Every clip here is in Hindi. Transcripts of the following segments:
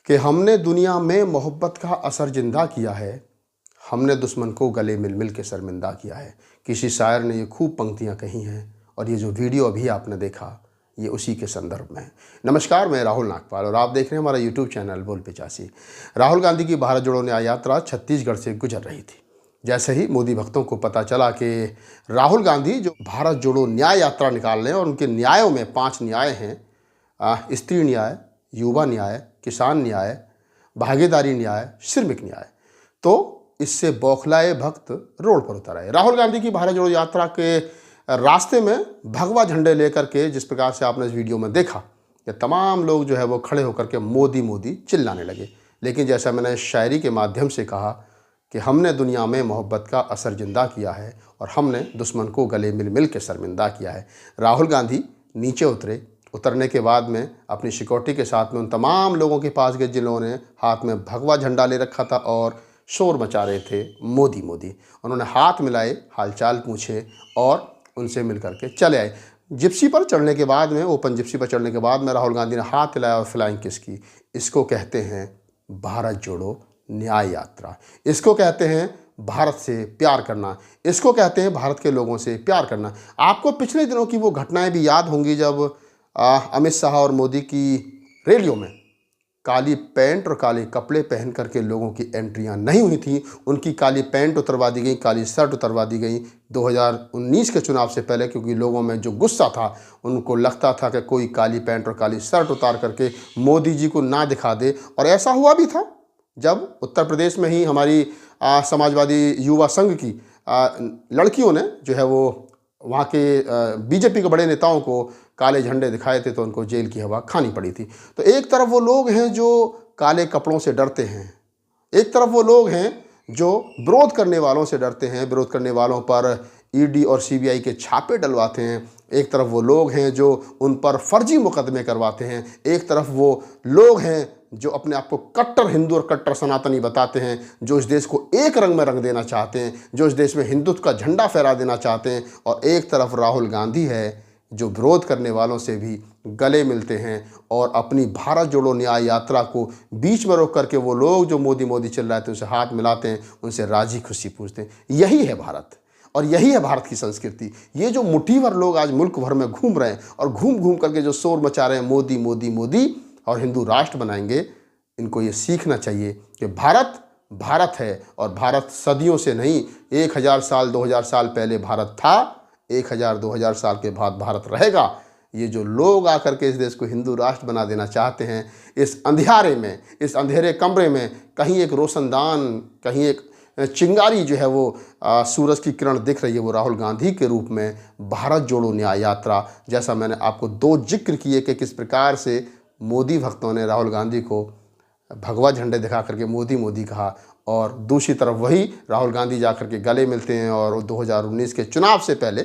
कि हमने दुनिया में मोहब्बत का असर जिंदा किया है, हमने दुश्मन को गले मिल मिल के शर्मिंदा किया है। किसी शायर ने ये खूब पंक्तियाँ कही हैं और ये जो वीडियो अभी आपने देखा ये उसी के संदर्भ में है। नमस्कार, मैं राहुल नागपाल और आप देख रहे हैं हमारा यूट्यूब चैनल बोल पिचासी। राहुल गांधी की भारत जोड़ो न्याय यात्रा छत्तीसगढ़ से गुजर रही थी। जैसे ही मोदी भक्तों को पता चला कि राहुल गांधी जो भारत जोड़ो न्याय यात्रा निकाल रहे हैं और उनके न्यायों में 5 न्याय हैं, स्त्री न्याय, युवा न्याय, किसान न्याय, भागीदारी न्याय, श्रमिक न्याय, तो इससे बौखलाए भक्त रोड पर उतर आए। राहुल गांधी की भारत जोड़ो यात्रा के रास्ते में भगवा झंडे लेकर के, जिस प्रकार से आपने इस वीडियो में देखा कि तमाम लोग जो है वो खड़े होकर के मोदी मोदी चिल्लाने लगे। लेकिन जैसा मैंने शायरी के माध्यम से कहा कि हमने दुनिया में मोहब्बत का असर जिंदा किया है और हमने दुश्मन को गले मिल मिल के शर्मिंदा किया है। राहुल गांधी नीचे उतरने के बाद में अपनी सिक्योरिटी के साथ में उन तमाम लोगों के पास गए जिन्होंने हाथ में भगवा झंडा ले रखा था और शोर मचा रहे थे मोदी मोदी। उन्होंने हाथ मिलाए, हालचाल पूछे और उनसे मिल करके चले आए। जिप्सी पर चढ़ने के बाद में, ओपन जिप्सी पर चढ़ने के बाद में राहुल गांधी ने हाथ हिलाया और फ्लाइंग किस की। इसको कहते हैं भारत जोड़ो न्याय यात्रा। इसको कहते हैं भारत से प्यार करना। इसको कहते हैं भारत के लोगों से प्यार करना। आपको पिछले दिनों की वो घटनाएं भी याद होंगी जब अमित शाह और मोदी की रैलियों में काली पैंट और काले कपड़े पहन करके लोगों की एंट्रियां नहीं हुई थी। उनकी काली पैंट उतरवा दी गई, काली शर्ट उतरवा दी गई 2019 के चुनाव से पहले, क्योंकि लोगों में जो गुस्सा था, उनको लगता था कि कोई काली पैंट और काली शर्ट उतार करके मोदी जी को ना दिखा दे। और ऐसा हुआ भी था जब उत्तर प्रदेश में ही हमारी समाजवादी युवा संघ की लड़कियों ने जो है वो वहाँ के बीजेपी के बड़े नेताओं को काले झंडे दिखाए थे, तो उनको जेल की हवा खानी पड़ी थी। तो एक तरफ वो लोग हैं जो काले कपड़ों से डरते हैं, एक तरफ वो लोग हैं जो विरोध करने वालों से डरते हैं, विरोध करने वालों पर ईडी और सीबीआई के छापे डलवाते हैं। एक तरफ वो लोग हैं जो उन पर फर्जी मुकदमे करवाते हैं। एक तरफ वो लोग हैं जो अपने आप को कट्टर हिंदू और कट्टर सनातनी बताते हैं, जो इस देश को एक रंग में रंग देना चाहते हैं, जो इस देश में हिंदुत्व का झंडा फहरा देना चाहते हैं। और एक तरफ राहुल गांधी है जो विरोध करने वालों से भी गले मिलते हैं और अपनी भारत जोड़ो न्याय यात्रा को बीच में रोक करके वो लोग जो मोदी मोदी चल रहे थे उनसे हाथ मिलाते हैं, उनसे राजी खुशी पूछते हैं। यही है भारत और यही है भारत की संस्कृति। ये जो मुट्ठी भर लोग आज मुल्क भर में घूम रहे हैं और घूम घूम करके जो शोर मचा रहे हैं मोदी मोदी मोदी और हिंदू राष्ट्र बनाएंगे, इनको ये सीखना चाहिए कि भारत भारत है और भारत सदियों से नहीं, 1000 साल 2000 साल पहले भारत था, 1000-2000 साल के बाद भारत रहेगा। ये जो लोग आकर के इस देश को हिंदू राष्ट्र बना देना चाहते हैं, इस अंधियारे में, इस अंधेरे कमरे में कहीं एक रोशनदान, कहीं एक चिंगारी जो है वो सूरज की किरण दिख रही है, वो राहुल गांधी के रूप में भारत जोड़ो न्याय यात्रा। जैसा मैंने आपको 2 जिक्र किए कि किस प्रकार से मोदी भक्तों ने राहुल गांधी को भगवा झंडे दिखा करके मोदी मोदी कहा और दूसरी तरफ वही राहुल गांधी जाकर के गले मिलते हैं और 2019 के चुनाव से पहले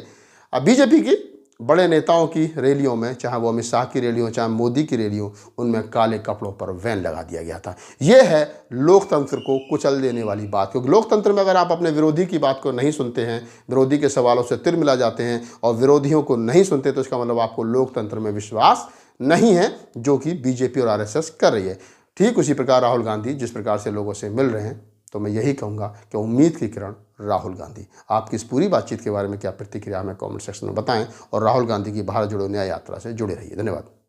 बीजेपी की बड़े नेताओं की रैलियों में, चाहे वो अमित शाह की रैली हो चाहे मोदी की रैली हो, उनमें काले कपड़ों पर वैन लगा दिया गया था। ये है लोकतंत्र को कुचल देने वाली बात, क्योंकि लोकतंत्र में अगर आप अपने विरोधी की बात को नहीं सुनते हैं, विरोधी के सवालों से तिर मिला जाते हैं और विरोधियों को नहीं सुनते, तो इसका मतलब आपको लोकतंत्र में विश्वास नहीं है, जो कि बीजेपी और आरएसएस कर रही है। ठीक उसी प्रकार राहुल गांधी जिस प्रकार से लोगों से मिल रहे हैं, तो मैं यही कहूँगा कि उम्मीद की किरण राहुल गांधी। आपकी इस पूरी बातचीत के बारे में क्या प्रतिक्रिया हमें कमेंट सेक्शन में बताएं और राहुल गांधी की भारत जोड़ो न्याय यात्रा से जुड़े रहिए। धन्यवाद।